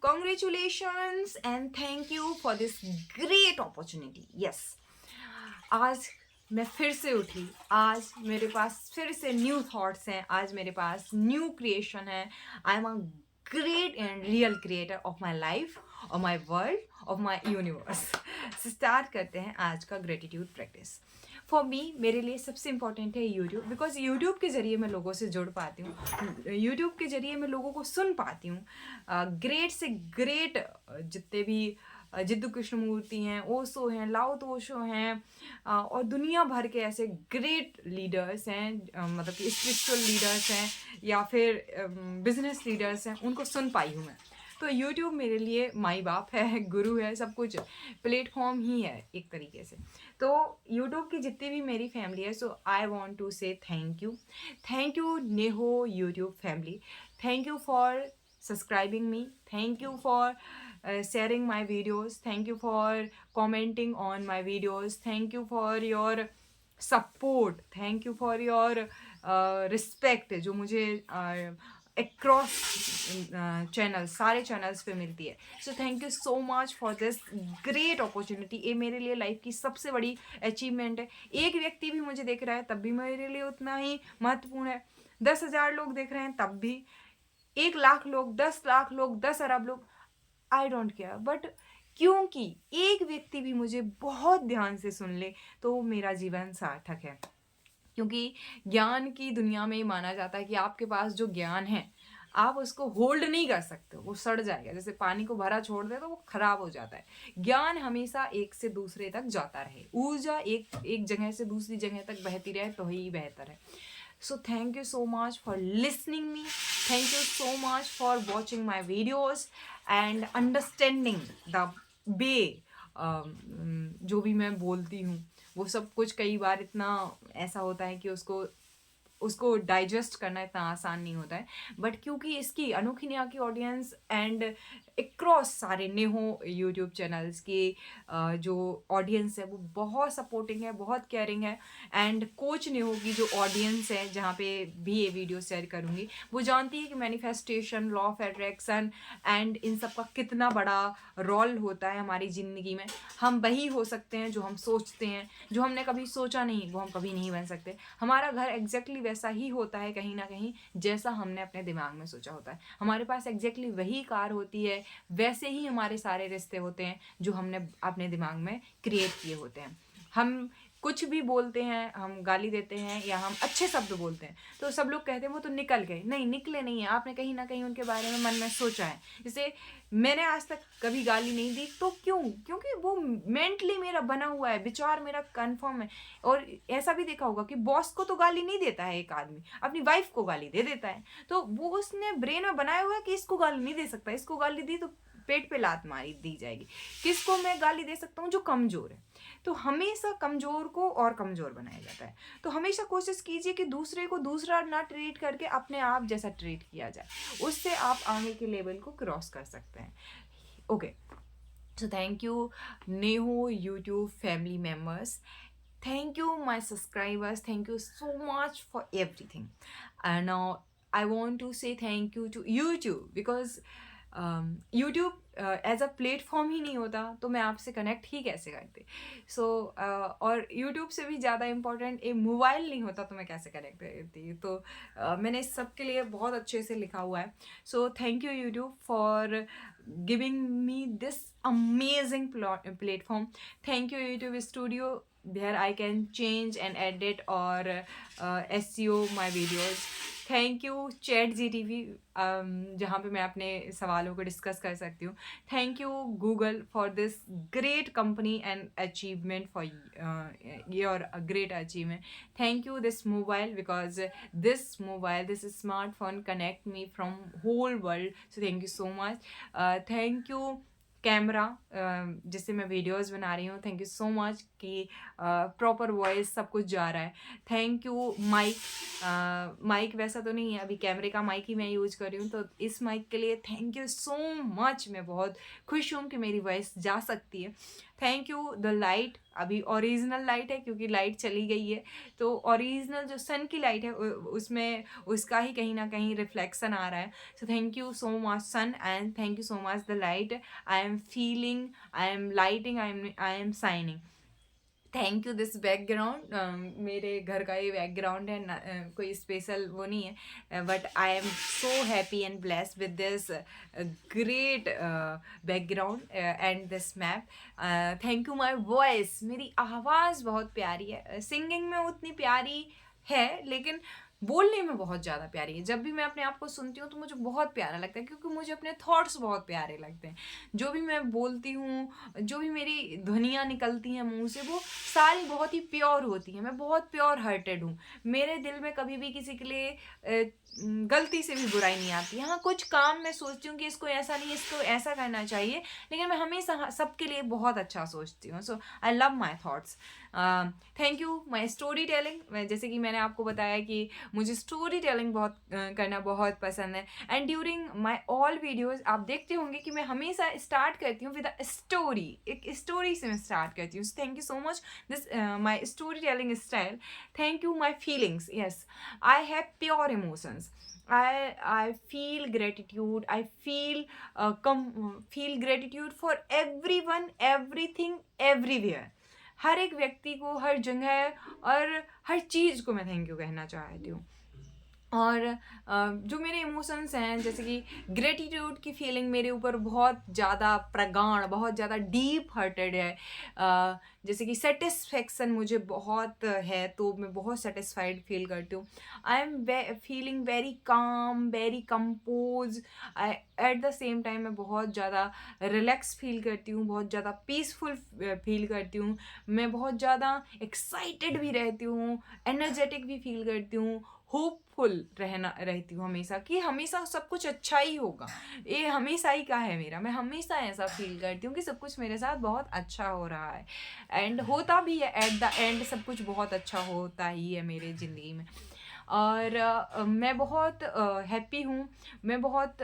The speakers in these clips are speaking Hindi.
Congratulations and thank you for this great opportunity. Yes, आज मैं फिर से उठी, आज मेरे पास फिर से न्यू थॉट्स हैं, आज मेरे पास न्यू क्रिएशन है. I am a great and real creator of my life, of my world, of my universe. Start करते हैं आज का ग्रेटिट्यूड प्रैक्टिस. फॉर मी, मेरे लिए सबसे इंपॉर्टेंट है यूट्यूब, बिकॉज यूट्यूब के ज़रिए मैं लोगों से जुड़ पाती हूँ, यूट्यूब के ज़रिए मैं लोगों को सुन पाती हूँ. ग्रेट से ग्रेट जितने भी जिद्दू कृष्णमूर्ति हैं, ओशो हैं, लाओ तोशो हैं, और दुनिया भर के ऐसे ग्रेट लीडर्स हैं, मतलब कि स्पिरिचुअल लीडर्स हैं या फिर बिजनेस लीडर्स हैं, उनको सुन पाई हूँ मैं. तो यूट्यूब मेरे लिए माई बाप है, गुरु है, सब कुछ प्लेटफॉर्म ही है एक तरीके से. तो यूट्यूब की जितनी भी मेरी फैमिली है, so I want to say thank you Neho YouTube family. Thank you for subscribing me, thank you for sharing my videos, thank you for commenting on my videos, thank you for your support, thank you for your respect जो मुझे across चैनल, सारे चैनल्स पे मिलती है. So thank you so much for this great opportunity. ये मेरे लिए लाइफ की सबसे बड़ी अचीवमेंट है. एक व्यक्ति भी मुझे देख रहा है तब भी मेरे लिए उतना ही महत्वपूर्ण है. 10,000 लोग देख रहे हैं तब भी, 1,00,000 लोग, 10,00,000 लोग, 10 अरब लोग, आई डोंट केयर. बट क्योंकि एक व्यक्ति भी मुझे बहुत ध्यान से सुन ले तो मेरा जीवन सार्थक है. क्योंकि ज्ञान की दुनिया में माना जाता है कि आपके पास जो ज्ञान है आप उसको होल्ड नहीं कर सकते, वो सड़ जाएगा. जैसे पानी को भरा छोड़ दे तो वो खराब हो जाता है. ज्ञान हमेशा एक से दूसरे तक जाता रहे, ऊर्जा एक जगह से दूसरी जगह तक बहती रहे तो ही बेहतर है. So thank you so much for listening me. Thank you so much for watching my videos and understanding the way जो भी मैं बोलती हूँ वो सब कुछ कई बार इतना ऐसा होता है कि उसको डाइजेस्ट करना इतना आसान नहीं होता है. बट क्योंकि इसकी अनोखी नेहा की ऑडियंस एंड एक्रॉस सारे नेहो यूट्यूब चैनल्स की जो ऑडियंस है वो बहुत सपोर्टिंग है, बहुत केयरिंग है. एंड कोच नेहो की जो ऑडियंस है जहाँ पे भी ये वीडियो शेयर करूँगी वो जानती है कि manifestation, law of attraction and in सब का कितना बड़ा रोल होता है हमारी ज़िंदगी में. हम वही हो सकते हैं जो हम सोचते हैं. जो हमने कभी सोचा नहीं वो हम कभी नहीं बन सकते. हमारा घर एग्जैक्टली वैसा ही होता है कहीं ना कहीं जैसा हमने अपने दिमाग में सोचा होता है. हमारे पास एग्जैक्टली वही कार होती है, वैसे ही हमारे सारे रिश्ते होते हैं जो हमने अपने दिमाग में क्रिएट किए होते हैं. हम कुछ भी बोलते हैं, हम गाली देते हैं या हम अच्छे शब्द बोलते हैं तो सब लोग कहते हैं वो तो निकल गए. नहीं, निकले नहीं है, आपने कहीं ना कहीं उनके बारे में मन में सोचा है. जैसे मैंने आज तक कभी गाली नहीं दी तो क्यों? क्योंकि वो मेंटली मेरा बना हुआ है, विचार मेरा कन्फर्म है. और ऐसा भी देखा होगा कि बॉस को तो गाली नहीं देता है एक आदमी, अपनी वाइफ को गाली दे देता है. तो वो उसने ब्रेन में बनाया हुआ है कि इसको गाली नहीं दे सकता, इसको गाली दी तो पेट पे लात मारी दी जाएगी. किसको मैं गाली दे सकता हूँ? जो कमज़ोर है. तो हमेशा कमज़ोर को और कमज़ोर बनाया जाता है. तो हमेशा कोशिश कीजिए कि दूसरे को दूसरा ना ट्रीट करके अपने आप जैसा ट्रीट किया जाए, उससे आप आगे के लेवल को क्रॉस कर सकते हैं. Okay, so thank you Neho YouTube family members, thank you my subscribers, thank you so much for everything. And now I want to say thank you to YouTube because YouTube as a platform ही नहीं होता तो मैं आपसे कनेक्ट ही कैसे करती. सो और YouTube से भी ज़्यादा इम्पोर्टेंट एक मोबाइल नहीं होता तो मैं कैसे कनेक्ट करती. तो मैंने इस सब के लिए बहुत अच्छे से लिखा हुआ है. So thank you YouTube for giving me this amazing platform. Thank you YouTube Studio, there I can change and edit or SEO my videos. Thank you chat GTP जहाँ पे मैं अपने सवालों को डिस्कस कर सकती हूँ. Thank you Google for this great company and achievement for your great achievement. Thank you this mobile because this smartphone connect me from whole world. So thank you so much. Thank you camera जिससे मैं वीडियोस बना रही हूँ. थैंक यू सो मच कि प्रॉपर वॉइस सब कुछ जा रहा है. थैंक यू माइक वैसा तो नहीं है, अभी कैमरे का माइक ही मैं यूज कर रही हूँ. तो इस माइक के लिए थैंक यू सो मच. मैं बहुत खुश हूँ कि मेरी वॉइस जा सकती है. Thank you the light. अभी ओरिजिनल लाइट है क्योंकि लाइट चली गई है, तो ओरिजिनल जो सन की लाइट है उसमें उसका ही कहीं ना कहीं रिफ्लेक्शन आ रहा है. So thank you so much sun, and thank you so much the light. I am feeling, I am lighting, I am shining. Thank you this background. मेरे घर का ये बैकग्राउंड है, कोई स्पेशल वो नहीं है, but I am so happy and blessed with this great background and this map. Thank you my voice. मेरी आवाज़ बहुत प्यारी है, सिंगिंग में उतनी प्यारी है लेकिन बोलने में बहुत ज़्यादा प्यारी है. जब भी मैं अपने आप को सुनती हूँ तो मुझे बहुत प्यारा लगता है, क्योंकि मुझे अपने थॉट्स बहुत प्यारे लगते हैं. जो भी मैं बोलती हूँ, जो भी मेरी ध्वनियाँ निकलती हैं मुंह से, वो सारी बहुत ही प्योर होती हैं. मैं बहुत प्योर हार्टेड हूँ. मेरे दिल में कभी भी किसी के लिए गलती से भी बुराई नहीं आती. हाँ, कुछ काम मैं सोचती हूँ कि इसको ऐसा नहीं, इसको ऐसा करना चाहिए, लेकिन मैं हमेशा सबके लिए बहुत अच्छा सोचती हूँ. So I love my thoughts. Thank you my story telling. जैसे कि मैंने आपको बताया कि मुझे स्टोरी टेलिंग बहुत करना बहुत पसंद है. And during my all videos आप देखते होंगे कि मैं हमेशा स्टार्ट करती हूँ विद अ स्टोरी. एक स्टोरी से मैं स्टार्ट करती हूँ. Thank you so much this my story telling style. Thank you my feelings. Yes, I have pure emotions. I feel gratitude. I feel gratitude for everyone, everything, everywhere. हर एक व्यक्ति को, हर जगह और हर चीज़ को मैं थैंक यू कहना चाहती हूँ. और जो मेरे इमोशंस हैं, जैसे कि ग्रेटिट्यूड की फीलिंग मेरे ऊपर बहुत ज़्यादा प्रगाढ़, बहुत ज़्यादा डीप हार्टेड है. जैसे कि सेटिस्फेक्शन मुझे बहुत है, तो मैं बहुत सेटिस्फाइड फील करती हूँ. आई am feeling very calm, very compose. I at the same time मैं बहुत ज़्यादा रिलैक्स फील करती हूँ, बहुत ज़्यादा पीसफुल फील करती हूँ. मैं बहुत ज़्यादा एक्साइटेड भी रहती हूँ, एनर्जेटिक भी फील करती हूँ, होपफुल रहती हूँ हमेशा, कि हमेशा सब कुछ अच्छा ही होगा. ये हमेशा ही का है मेरा. मैं हमेशा ऐसा फील करती हूँ कि सब कुछ मेरे साथ बहुत अच्छा हो रहा है, एंड होता भी है. एट द एंड सब कुछ बहुत अच्छा होता ही है मेरे ज़िंदगी में. और मैं बहुत हैप्पी हूँ. मैं बहुत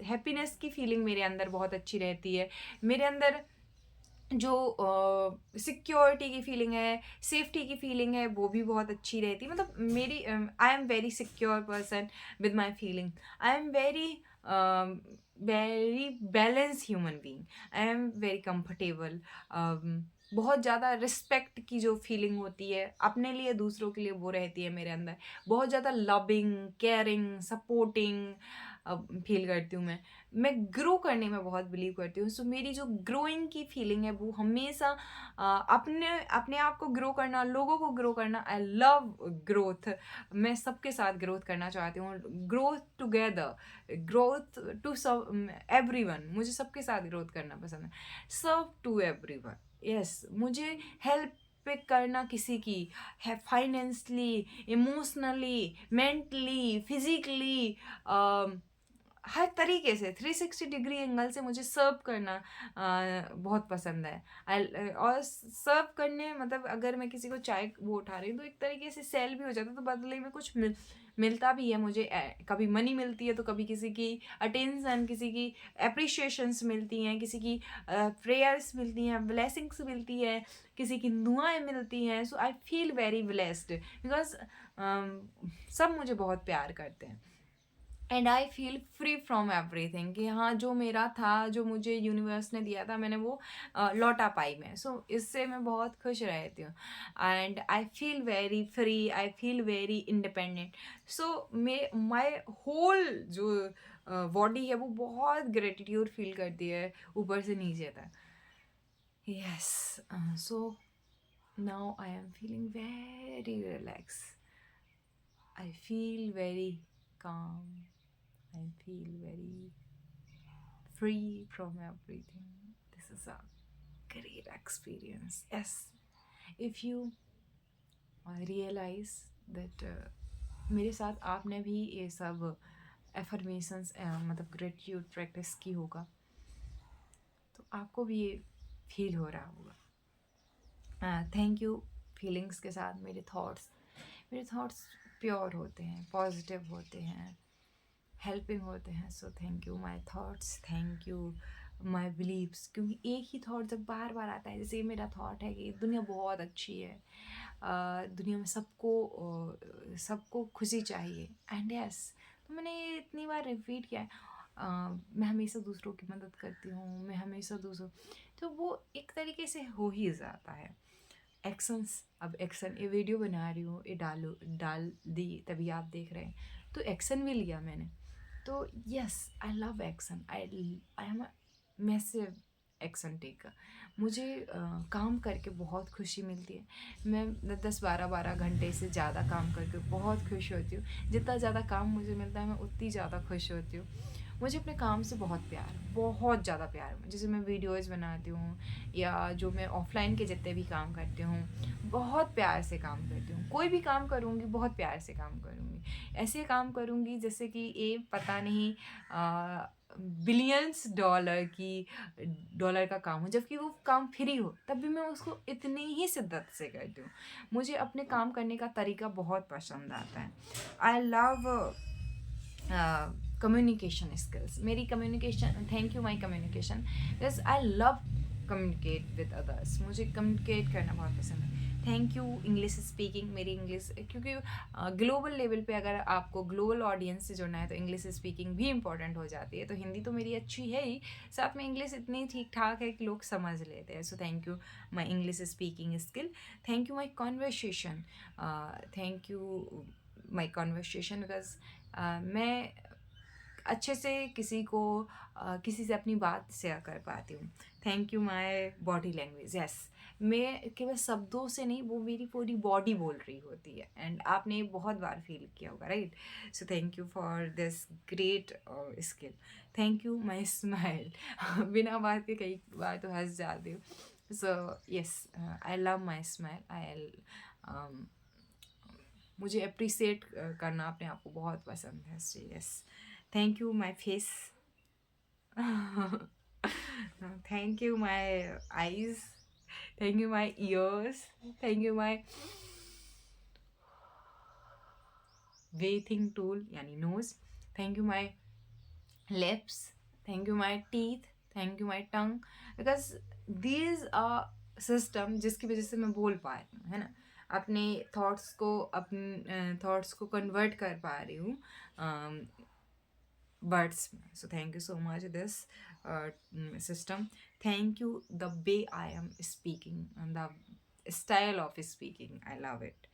हैप्पीनेस की फीलिंग मेरे अंदर बहुत अच्छी रहती है. मेरे अंदर जो सिक्योरिटी की फीलिंग है, सेफ्टी की फीलिंग है, वो भी बहुत अच्छी रहती है. मतलब मेरी I am very secure person with my feeling. I am very balance human being. I am very comfortable. बहुत ज़्यादा रिस्पेक्ट की जो फीलिंग होती है अपने लिए, दूसरों के लिए, वो रहती है मेरे अंदर. बहुत ज़्यादा लविंग, केयरिंग, सपोर्टिंग फील करती हूँ मैं ग्रो करने में बहुत बिलीव करती हूँ. सो मेरी जो ग्रोइंग की फीलिंग है वो हमेशा अपने अपने आप को ग्रो करना, लोगों को ग्रो करना. I love growth. मैं सबके साथ ग्रोथ करना चाहती हूँ. Growth together, growth to serve everyone. मुझे सबके साथ ग्रोथ करना पसंद है. Serve to everyone. यस, मुझे हेल्प पिक करना किसी की है, फाइनेंशली, इमोशनली, मेंटली, फिजिकली, हर तरीके से 360 डिग्री एंगल से मुझे सर्व करना बहुत पसंद है. और सर्व करने मतलब अगर मैं किसी को चाय वो उठा रही हूँ तो एक तरीके से सेल भी हो जाता है, तो बदले में कुछ मिलता भी है मुझे. कभी मनी मिलती है, तो कभी किसी की अटेंशन, किसी की अप्रिशिएशंस मिलती हैं, किसी की प्रेयर्स मिलती हैं, ब्लेसिंग्स मिलती है, किसी की दुआएं मिलती हैं. So I feel very blessed because सब मुझे बहुत प्यार करते हैं. And I feel free from everything, कि हाँ, जो मेरा था, जो मुझे यूनिवर्स ने दिया था, मैंने वो लौटा पाई मैं. सो इससे मैं बहुत खुश रहती हूँ. And I feel very free, I feel very independent. So my whole जो बॉडी है वो बहुत ग्रेटिट्यूड फील करती है ऊपर से नीचे तक. Yes, so now I am feeling very relax. I feel very calm. I feel very free from everything. This is a great experience. Yes, if you realize that मेरे साथ आपने भी ये सब एफर्मेशंस मतलब ग्रेटिट्यूड प्रैक्टिस की होगा, तो आपको भी ये फील हो रहा होगा. Thank you. फीलिंग्स के साथ मेरे थॉट्स प्योर होते हैं, पॉजिटिव होते हैं, हेल्पिंग होते हैं. So thank you my thoughts. Thank you my beliefs, क्योंकि एक ही थॉट जब बार बार आता है, जैसे मेरा थॉट है कि दुनिया बहुत अच्छी है, दुनिया में सबको खुशी चाहिए, एंड यस, तो मैंने ये इतनी बार रिपीट किया है। मैं हमेशा दूसरों की मदद करती हूँ, मैं हमेशा दूसरों, तो वो एक तरीके से हो ही जाता है। एक्शंस, अब एक्शन, ये वीडियो बना रही हूँ, ये डाल दी, तभी आप देख रहे हैं, तो एक्शन भी लिया मैंने। तो yes, I love action, I am a massive action taker. मुझे काम करके बहुत खुशी मिलती है। मैं 10-12 घंटे से ज़्यादा काम करके बहुत खुश होती हूँ। जितना ज़्यादा काम मुझे मिलता है मैं उतनी ज़्यादा खुश होती हूँ। मुझे अपने काम से बहुत ज़्यादा प्यार है। जैसे मैं वीडियोज़ बनाती हूँ या जो मैं ऑफलाइन के जितने भी काम करती हूँ, बहुत प्यार से काम करती हूँ। कोई भी काम करूँगी बहुत प्यार से काम करूँगी, ऐसे काम करूँगी जैसे कि ये पता नहीं बिलियंस डॉलर का काम हो, जबकि वो काम फ्री हो, तब भी मैं उसको इतनी ही शिद्दत से करती हूँ। मुझे अपने काम करने का तरीका बहुत पसंद आता है। आई लव कम्युनिकेशन स्किल्स, मेरी communication, thank you my communication, because I love communicate with others. मुझे कम्युनिकेट करना बहुत पसंद है। थैंक यू इंग्लिश स्पीकिंग, मेरी इंग्लिश, क्योंकि ग्लोबल लेवल पे अगर आपको ग्लोबल ऑडियंस से जुड़ना है तो इंग्लिश स्पीकिंग भी इंपॉर्टेंट हो जाती है। तो हिंदी तो मेरी अच्छी है ही, साथ में इंग्लिश इतनी ठीक ठाक है कि लोग समझ लेते हैं। So thank you my English speaking skill. Thank you my conversation, thank you my conversation, because मैं अच्छे से किसी से अपनी बात शेयर कर पाती हूँ। Thank you my body language, yes, मैं केवल शब्दों से नहीं, वो मेरी पूरी बॉडी बोल रही होती है, एंड आपने बहुत बार फील किया होगा, right? So thank you for this great skill. Thank you my smile, बिना बात के कई बार तो हंस जाती हूँ। So yes, I love my smile. मुझे अप्रिसिएट करना अपने आप को बहुत पसंद है। Yes, thank you my face, thank you my eyes, thank you my ears, thank you my breathing tool यानी nose, thank you my lips, thank you my teeth, thank you my tongue, because these a system जिसकी वजह से मैं बोल पा रही हूँ, है ना, अपने थॉट्स को कन्वर्ट कर पा रही हूँ words. So thank you so much this system. Thank you the way I am speaking and the style of speaking, I love it.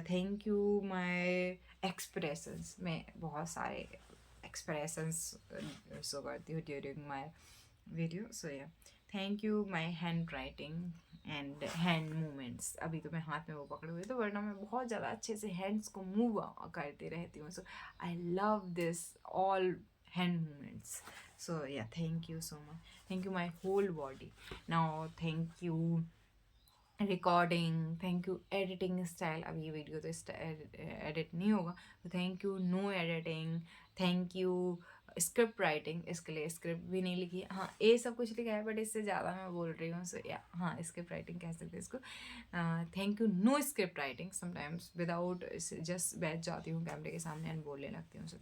Thank you my expressions, मैं बहुत सारे expressions show करती हूँ during my video. So yeah, thank you my handwriting and hand movements. अभी तो मैं हाथ में वो पकड़े हुए, तो वरना मैं बहुत ज़्यादा अच्छे से हैंड्स को मूव करती रहती हूँ। So I love this all hand movements. So yeah, thank you so much, thank you my whole body. Now thank you recording, thank you editing style. अब ये वीडियो तो एडिट नहीं होगा, तो thank you no editing, thank you script writing, इसके लिए स्क्रिप्ट भी नहीं लिखी, हाँ ये सब कुछ लिखा है बट इससे ज़्यादा मैं बोल रही हूँ। सो या, हाँ स्क्रिप्ट राइटिंग कह सकते हैं इसको। Thank you no script writing, sometimes without just बैठ जाती हूँ कैमरे के सामने एंड बोलने लगती हूँ। सो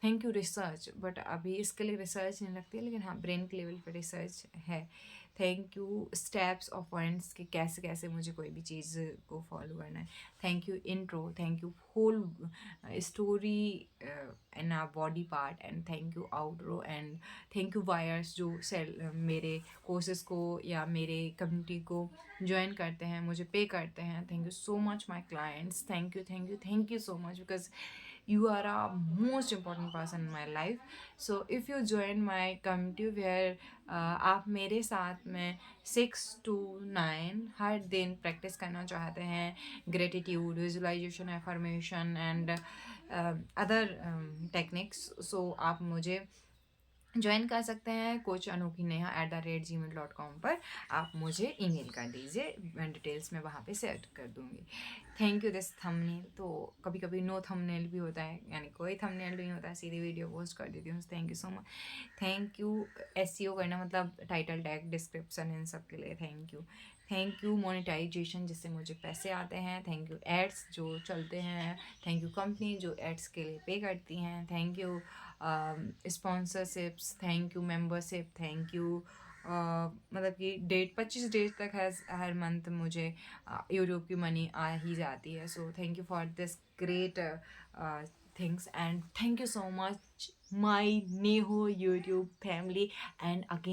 थैंक यू रिसर्च, बट अभी इसके लिए रिसर्च नहीं लगती है, लेकिन हाँ ब्रेन के लेवल पर रिसर्च है। थैंक यू स्टेप्स और पॉइंट्स कि कैसे कैसे मुझे कोई भी चीज़ को फॉलो करना है। Thank you intro, thank you whole story in a body part, and thank you outro, and thank you buyers जो मेरे कोर्सेज को या मेरे कम्युनिटी को ज्वाइन करते हैं, मुझे पे करते हैं। Thank you so much my clients, thank you so much, because you are a most important person in my life. So if you join my community where आप मेरे साथ में 6 to 9 हर दिन प्रैक्टिस करना चाहते हैं, gratitude, visualization, affirmation and other techniques, so आप मुझे ज्वाइन कर सकते हैं coachanukineha@gmail.com पर। आप मुझे ईमेल कर दीजिए, मैं डिटेल्स में वहाँ पे शेयर कर दूँगी। थैंक यू दिस थंबनेल, तो कभी कभी नो थंबनेल भी होता है, यानी कोई थंबनेल नहीं होता है, सीधी वीडियो पोस्ट कर देती हूँ। Thank you so much. Thank you SEO करना, मतलब टाइटल टैग, डिस्क्रिप्शन, इन सब के लिए thank you. Thank you monetization, जिससे मुझे पैसे आते हैं। थैंक यू एड्स जो चलते हैं। थैंक यू कंपनी जो एड्स के लिए पे करती हैं। Thank you sponsorships, thank you membership, thank you मतलब कि 25 डेज तक हर मंथ मुझे यूट्यूब की मनी आ ही जाती है. So thank you for this great things, and thank you so much my Neho YouTube family. And again,